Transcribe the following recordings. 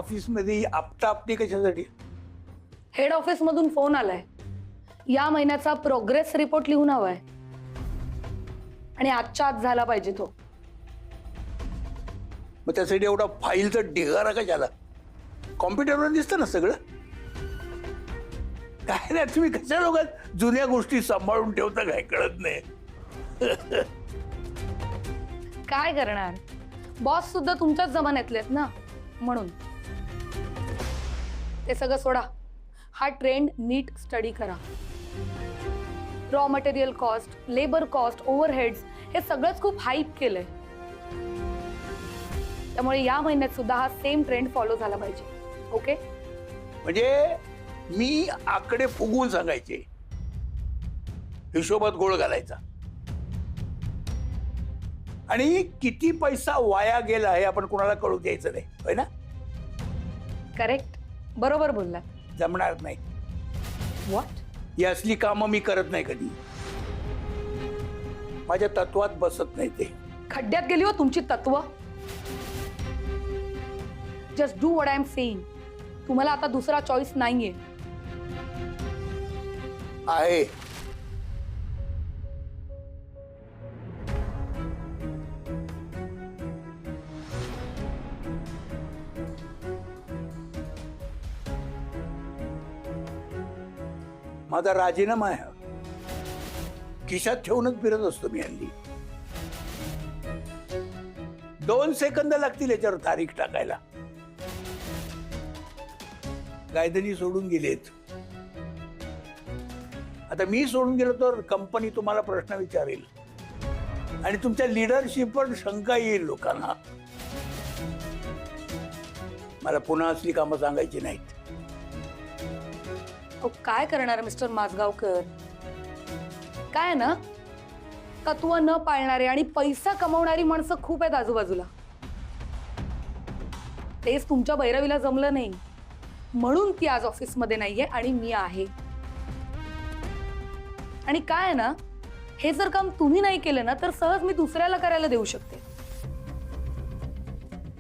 Office मध्ये आपटा-आपटी कशासाठी? Head office मधून फोन आलाय. या महिन्याचा प्रोग्रेस रिपोर्ट लिहून हवाय आणि आजच्या आज झाला पाहिजे तो. मग त्यासाठी एवढा फाईलचा ढिगारा कशाला? कॉम्प्युटरवर दिसतं ना सगळं. काय नाही, तुम्ही कशा लोकात जुन्या गोष्टी सांभाळून ठेवता काय कळत नाही. काय करणार, बॉस सुद्धा तुमच्याच जमान्यातले आहेत ना, म्हणून. ते सगळं सोडा. हा ट्रेंड नीट स्टडी करा. Raw material cost, labour cost, overheads हे सगळंच खूप हाईप केलंय. त्यामुळे या महिन्यात सुद्धा हा सेम ट्रेंड फॉलो झाला पाहिजे. ओके? म्हणजे मी आकडे फुगवून सांगायचे, हिशोबात गोळ घालायचा, आणि किती पैसा वाया गेला हे आपण कोणाला कळू द्यायचं नाही, होय ना? करेक्ट, बरोबर बोललात. जमणार नाही. व्हॉट? ही असली कामं मी करत नाही कधी. माझ्या तत्वात बसत नाही ते. खड्ड्यात गेली हो तुमची तत्व. Just do what I am saying. तुम्हाला आता दुसरा चॉईस नाहीये. आहे. माझा राजीनामा आहे. खिशात ठेवूनच फिरत असतो मी हल्ली. 2 सेकंद लागतील याच्यावर तारीख टाकायला. गायधनी सोडून गेलेत. आता मी सोडून गेलो तर कंपनी तुम्हाला प्रश्न विचारेल आणि तुमच्या लिडरशिपवर शंका येईल लोकांना. मला पुन्हा असली कामं सांगायची नाहीत. काय करणार मिस्टर माजगावकर? काय ना, तत्व न पाळणारे आणि पैसा कमवणारी माणसं खूप आहेत आजूबाजूला. तेच तुमच्या भैरवीला जमलं नाही, म्हणून ती आज ऑफिसमध्ये नाहीये आणि मी आहे. आणि काय ना, हे जर काम तुम्ही नाही केलं ना, तर सहज मी दुसऱ्याला करायला देऊ शकते.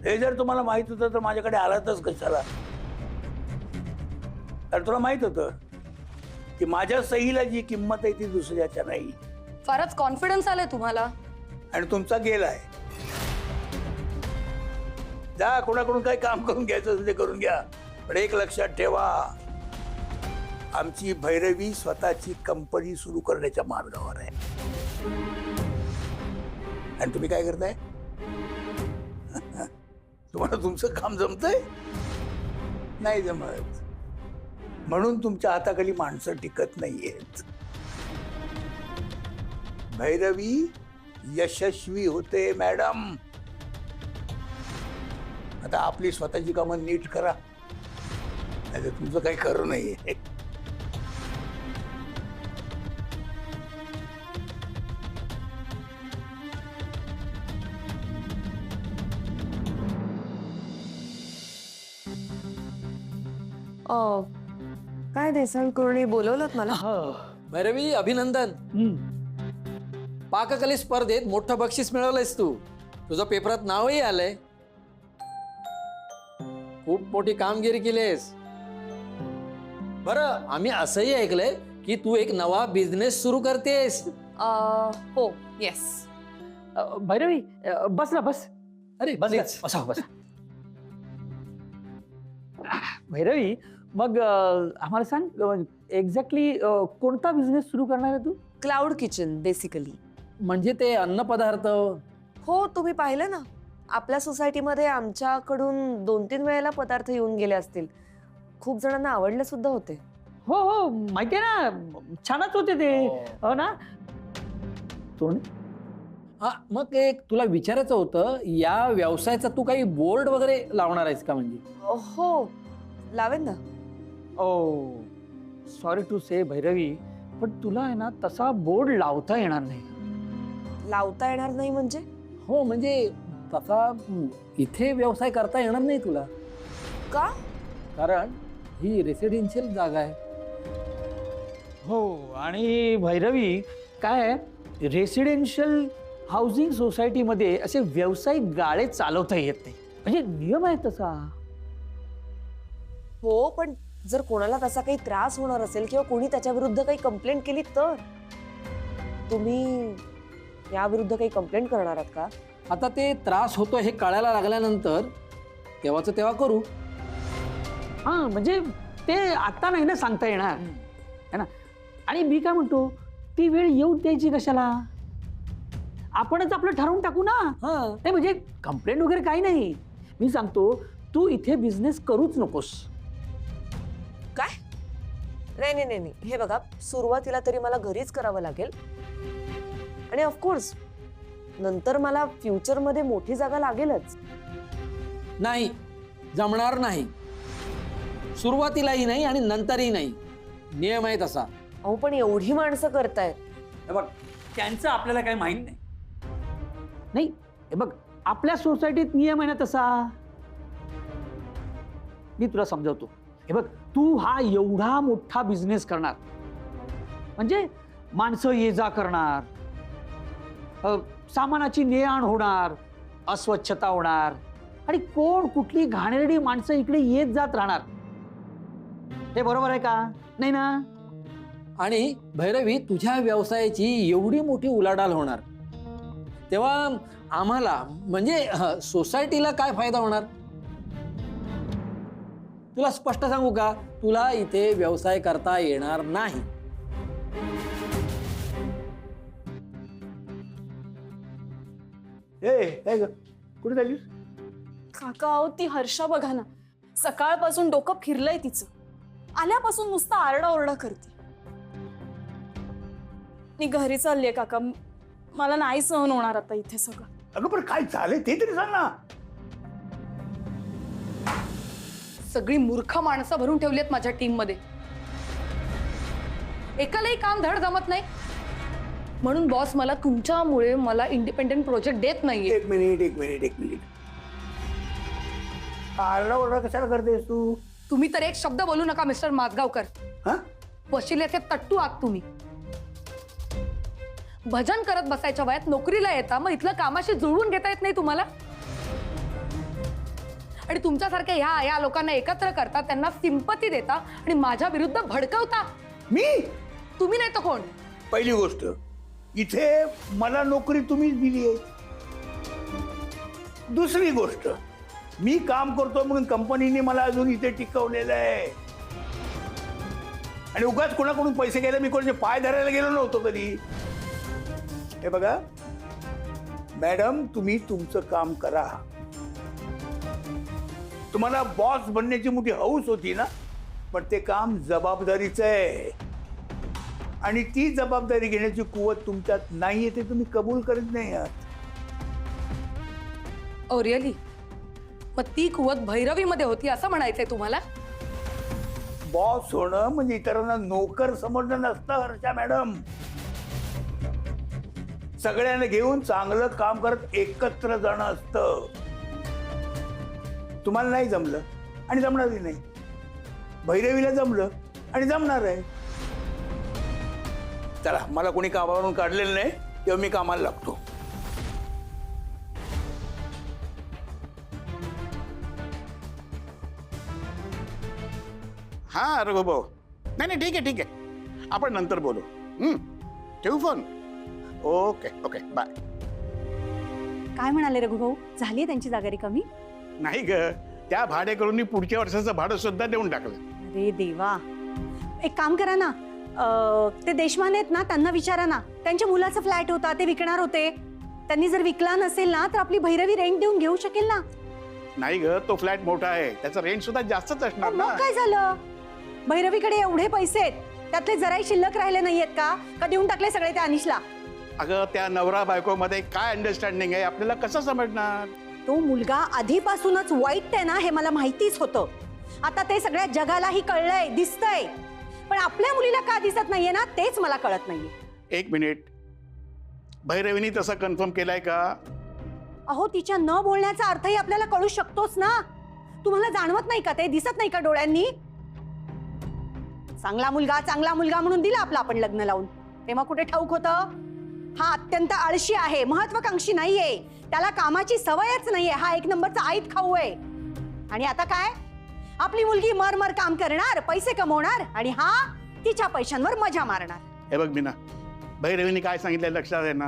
हे जर तुम्हाला माहित होतं तर माझ्याकडे आलातच कशाला? तर तुला माहित होतं की माझ्या सहीला जी किंमत आहे ती दुसऱ्याच्या नाही. फारच कॉन्फिडन्स आलाय तुम्हाला. आणि तुमचा गेलाय. जा, कोणाकडून काही काम करून घ्यायचं असेल ते करून घ्या, पण एक लक्षात ठेवा, आमची भैरवी स्वतःची कंपनी सुरू करण्याच्या मार्गावर आहे. आणि तुम्ही काय करताय? तुम्हाला तुमचं काम जमतंय? नाही जमत. म्हणून तुमच्या हाताखाली माणसं टिकत नाहीयेत. भैरवी यशस्वी होते मॅडम. आता आपली स्वतःची कामं नीट करा, नाही तुमचं काही खरं नाहीये. काय देसाई कुरणी बोलवलं मला? भैरवी, अभिनंदन. पाककली स्पर्धेत मोठं बक्षीस मिळवलंयस तू. तुझं पेपरात नावही आलंय. खूप मोठी कामगिरी केलीस. बरं, आम्ही असंही ऐकलंय की तू एक नवा बिझनेस सुरू करतेस. हो, येस. भैरवी, बस ना, बस. अरे बस, please. बसा बसा. भैरवी, मग आम्हाला सांग, एक्झॅक्टली कोणता बिझनेस सुरू करणार आहे तू? Cloud kitchen basically. म्हणजे ते अन्नपदार्थ? हो, तुम्ही पाहिलं ना, आपल्या सोसायटीमध्ये आमच्याकडून 2-3 वेळेला पदार्थ येऊन गेले असतील. खूप जणांना आवडले सुद्धा होते. हो हो, माहितीये ना, छानच होते ते. हो ना. हा, मग एक तुला विचारायचं होतं, या व्यवसायाचा तू काही बोर्ड वगैरे लावणार आहेस का? म्हणजे हो, लावेन ना. ओ, सॉरी टू से भैरवी, पण तुला आहे ना तसा बोर्ड लावता येणार नाही. लावता येणार नाही म्हणजे? हो, म्हणजे तसा इथे व्यवसाय करता येणार नाही तुला. का? कारण ही रेसिडेन्शियल जागा आहे. हो, आणि भैरवी काय आहे, रेसिडेन्शियल हाऊसिंग सोसायटीमध्ये असे व्यावसायिक गाळे चालवता येत नाही, म्हणजे नियम आहे तसा. हो, पण जर कोणाला तसा काही त्रास होणार असेल किंवा कोणी त्याच्या विरुद्ध काही कंप्लेंट केली तर तुम्ही या विरुद्ध काही कंप्लेंट करणार आहात का? आता ते त्रास होतो हे कळायला लागल्यानंतर तेव्हाच तेव्हा करू. हा म्हणजे ते आता नाही ना सांगता येणार है ना. आणि मी काय म्हणतो, ती वेळ येऊ द्यायची कशाला? आपणच आपलं ठरवून टाकू ना. नाही म्हणजे कंप्लेंट वगैरे काही नाही. मी सांगतो तू इथे बिझनेस करूच नकोस. काय? नाही नाही नाही नाही. हे बघा, सुरुवातीला तरी मला घरीच करावं लागेल आणि ऑफकोर्स नंतर मला फ्युचरमध्ये मोठी जागा लागेलच. नाही, जमणार नाही. सुरुवातीलाही नाही आणि नंतरही नाही. नियम आहे तसा. अहो पण एवढी माणसं करतायत. हे बघ, त्यांचं आपल्याला काही माहित नाही. नाही हे बघ, आपल्या सोसायटीत नियम आहे ना तसा. मी तुला समजावतो. हे बघ, तू हा एवढा मोठा बिझनेस करणार म्हणजे माणसं ये जा करणार, सामानाची ने-आण होणार, अस्वच्छता होणार आणि कोण कुठली घाणेरडी माणसं इकडे येत जात राहणार. हे बरोबर आहे का? नाही ना. आणि भैरवी, तुझ्या व्यवसायाची एवढी मोठी उलाढाल होणार तेव्हा आम्हाला म्हणजे सोसायटीला काय फायदा होणार? तुला स्पष्ट सांगू का, तुला इथे व्यवसाय करता येणार नाही. काय ग, कुठे चाललीस? काका अहो, ती हर्षा बघा ना, सकाळपासून डोकं फिरलंय तिचं. आल्यापासून नुसतं आरडाओरडा करते. मी घरी चाललीये काका, मला नाही सहन होणार आता इथे सगळं. अगं पण काय झालंय ते तरी सांग ना. सगळी मूर्ख माणसं भरून ठेवली आहेत माझ्या टीम मध्ये. एकालाही काम धड जमत नाही म्हणून बॉस मला तुमच्यामुळे मला इंडिपेंडेंट प्रोजेक्ट देत नाहीये. एक मिनिट. आरडाओरडा कशाला करतेस तू? तुम्ही तर एक शब्द बोलू नका मिस्टर माजगावकर. हा? वशिल्याचे तट्टू आहात तुम्ही. भजन करत बसायच्या वयात नोकरीला येता, मग इथलं कामाशी जुळवून घेता येत नाही तुम्हाला? आणि तुमच्यासारख्या ह्या लोकांना एकत्र करता, त्यांना सिंपती देता आणि माझ्या विरुद्ध भडकवता. मी? तुम्ही नाही तर कोण? पहिली गोष्ट, इथे मला नोकरी तुम्हीच दिली आहे. दुसरी गोष्ट, मी काम करतो म्हणून कंपनीने मला अजून इथे टिकवलेलं आहे. आणि उगाच कोणाकडून पैसे घ्यायला मी कोणाचे पाय धरायला गेलो नव्हतो कधी. हे बघा मॅडम, तुम्ही तुमचं काम करा. तुम्हाला बॉस बनण्याची मोठी हौस होती ना, पण ते काम जबाबदारीचं आहे आणि ती जबाबदारी घेण्याची कुवत तुमच्यात नाहीये, ते तुम्ही कबूल करत नाही आहात. Oh really? मग ती कुवत भैरवीमध्ये होती असं म्हणायचंय तुम्हाला? बॉस होणं म्हणजे इतरांना नोकर समजणं नसतं हर्षा मॅडम. सगळ्यांना घेऊन चांगलं काम करत एकत्र जाणं असतं. तुम्हाला नाही जमलं आणि जमणारही नाही. भैरवीला जमलं आणि जमणार आहे. चला, मला कोणी कामावरून काढलेलं नाही, तेव्हा मी कामाला लागतो. हा रघुभाऊ, नाही ठीक आहे, आपण नंतर बोलू. ठेवू फोन. Okay bye. काय म्हणाले रघुभाऊ, झाली त्यांची जागा रिकामी? नाही ग, त्या भाडेकरूंनी पुढच्या वर्षाचं भाडं सुद्धा देऊन टाकलं. अरे देवा, एक काम करा ना, ते देशमान आहेत ना, त्यांना विचारा ना. त्यांच्या मुलाचा फ्लॅट होता, ते विकणार होते. त्यांनी जर विकला नसेल ना, तर आपली भैरवी रेंट देऊन घेऊ शकेल ना. नाही ग, तो फ्लॅट मोठा आहे, त्याचं रेंट सुद्धा जास्तच असणार ना. मग काय झालं? भैरवीकडे एवढे पैसे आहेत, त्यातले जराही शिल्लक राहिले नाहीयेत का देऊन टाकले सगळे त्या अनिशला? अगं, त्या नवरा बायको मध्ये काय अंडरस्टँडिंग आहे आपल्याला कसं समजणार? तो मुलगा आधीपासूनच वाईट आहे ना, हे मला माहितीच होतं. आता ते सगळ्या जगालाही कळलंय, दिसतंय. पण आपल्या मुलीला का दिसत नाहीये ना, तेच मला कळत नाहीये. एक मिनिट, भैरवीनी तसं कन्फर्म केलाय का? अहो, तिच्या न बोलण्याचा अर्थही आपल्याला कळू शकतोच ना. तुम्हाला जाणवत नाही का? ते दिसत नाही का डोळ्यांनी? चांगला मुलगा म्हणून दिला आपलं आपण लग्न लावून. तेव्हा कुठे ठाऊक होतं? हा अत्यंत आळशी आहे, महत्वाकांक्षी नाहीये, त्याला कामाची सवयच नाहीये, हा एक नंबरचा आईत खाऊ आहे. आणि आता काय? आपली मुलगी मर काम करणार, पैसे कमवणार आणि हा तिच्या पैशांवर मजा मारणार. हे बघ मीना, भैरवीने काय सांगितलं लक्षात आहे ना?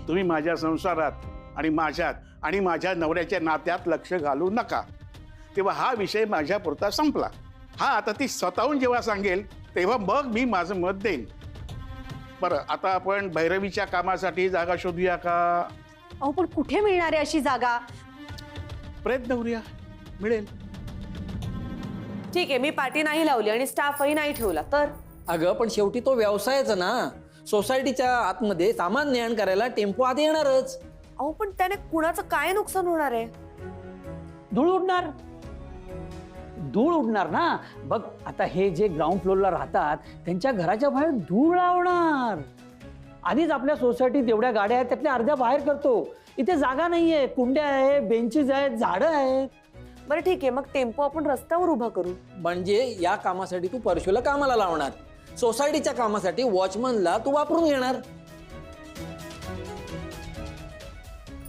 तुम्ही माझ्या संसारात आणि माझ्यात आणि माझ्या नवऱ्याच्या नात्यात लक्ष घालू नका. तेव्हा हा विषय माझ्यापुरता संपला. हा आता ती स्वतःहून जेव्हा सांगेल तेव्हा मग मी माझं मत देईन. बरं, आता आपण भैरवीच्या कामासाठी जागा शोधूया का? अहो पण कुठे मिळणार आहे अशी जागा? प्रयत्न करूया, मिळेल. ठीक आहे, मी पार्टी नाही लावली आणि स्टाफही नाही ठेवला तर अगं पण शेवटी तो व्यवसायच ना. सोसायटीच्या आतमध्ये सामान ने आण करायला टेम्पो आधी येणारच. अहो पण त्याने कुणाचं काय नुकसान होणार आहे? धूळ उडणार, धूळ उडणार ना. बघ आता हे जे ग्राउंड फ्लोअरला राहतात त्यांच्या घराच्या बाहेर धूळ लावणार. आधीच आपल्या सोसायटीत एवढ्या गाड्या आहेत, त्यातल्या अर्ध्या बाहेर करतो. इथे जागा नाहीये, कुंड्या आहे, बेंचेस आहेत, झाडं आहेत. बरं ठीक आहे, मग टेम्पो आपण रस्त्यावर उभा करू. म्हणजे या कामासाठी तू परशुला कामाला लावणार, सोसायटीच्या कामासाठी वॉचमनला तू वापरून घेणार.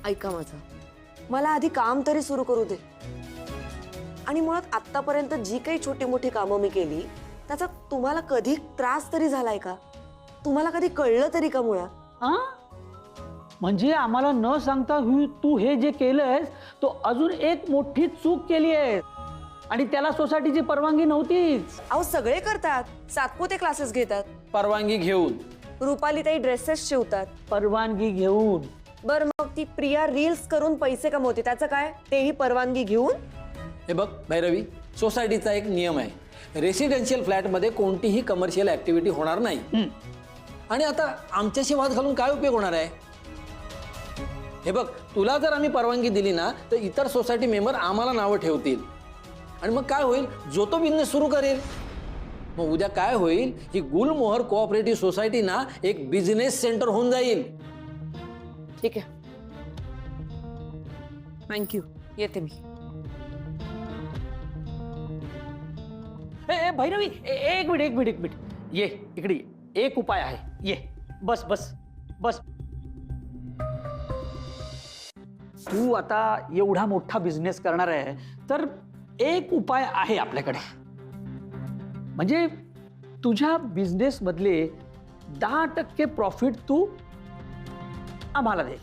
ऐका माझं, मला आधी काम तरी सुरू करू दे. आणि मुळात आतापर्यंत जी काही छोटी मोठी कामं मी केली त्याचा तुम्हाला कधी त्रास तरी झालाय का? तुम्हाला कधी कळलं तरी का मुळात? आ? म्हणजे आम्हाला न सांगता तू हे जे केलंयस तो अजून एक मोठी चूक केली आहे आणि त्याला सोसायटीची परवानगी नव्हतीच. अहो सगळे करतात, सातपुते क्लासेस घेतात, परवानगी घेऊन. रुपाली ताई ड्रेसेस शिवतात. परवानगी घेऊन. बर मग ती प्रिया रील्स करून पैसे कमवते, त्याचं काय? तेही परवानगी घेऊन. हे बघ भैरवी, सोसायटीचा एक नियम आहे, रेसिडेन्शियल फ्लॅटमध्ये कोणतीही कमर्शियल ऍक्टिव्हिटी होणार नाही. आणि आता आमच्याशी वाद घालून काय उपयोग होणार आहे? हे बघ, तुला जर आम्ही परवानगी दिली ना तर इतर सोसायटी मेंबर आम्हाला नावं ठेवतील आणि मग काय होईल? जो तो बिझनेस सुरू करेल. मग उद्या काय होईल? ही गुलमोहर कोऑपरेटिव्ह सोसायटी ना एक बिझनेस सेंटर होऊन जाईल. ठीक आहे, थँक्यू, येते मी. ए भैरवी, एक मिनिट ये इकडे ये. एक उपाय आहे, ये बस बस बस. तू आता एवढा मोठा बिझनेस करणार आहे तर एक उपाय आहे आपल्याकडे. म्हणजे तुझ्या बिझनेस मधले 10% प्रॉफिट तू आम्हाला दे.